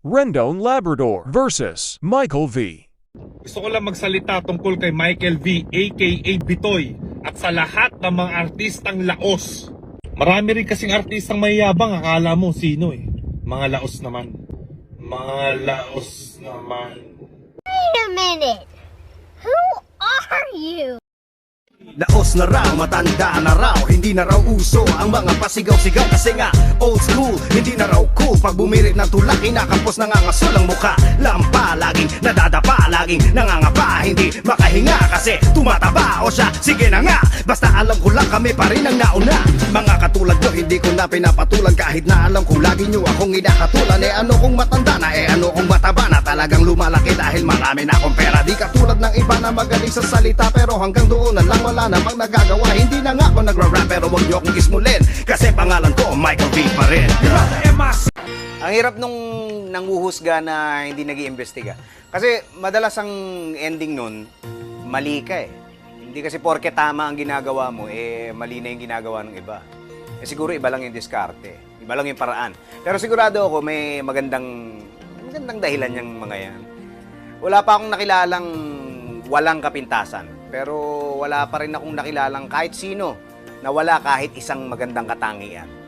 Rendon Labrador versus Michael V. Gusto ko lang magsalita tungkol kay Michael V, aka Bitoy, at sa lahat ng mga artistang laos. Marami rin kasing artistang mayayabang, akala mo sino eh. Mga laos naman. Mga laos naman. Wait a minute. Who are you? Laos na raw, matanda na raw, hindi na raw uso ang mga pasigaw-sigaw kasi nga old school, hindi na raw cool. Pag bumirit ng tulak, kinakampos nangangasul ang mukha. Lampa, laging nadadapa, laging nangangapa, hindi makahinga kasi tumataba o siya. Sige na nga, basta alam ko lang kami pa rin ang nauna. Mga katulad nyo, hindi ko na pinapatulan kahit na alam ko lagi nyo akong inakatulan. Eh ano kung matanda na, eh ano kung mataba na, talagang lumalaki dahil marami na akong pera. Di katulad ng iba na magaling sa salita pero hanggang doon na lang wala namang nagagawa. Hindi na nga ako nagra-rap pero wag nyo akong ismulin kasi pangalan ko Michael V pa rin. Ang hirap nung nanguhusga na hindi nag-iimbestiga. Kasi madalas ang ending nun, mali ka eh. Hindi kasi porke tama ang ginagawa mo, eh mali na yung ginagawa ng iba. Eh siguro iba lang yung diskarte, iba lang yung paraan. Pero sigurado ako may magandang dahilan yung mga yan. Wala pa akong nakilalang walang kapintasan. Pero wala pa rin akong nakilalang kahit sino na wala kahit isang magandang katangian.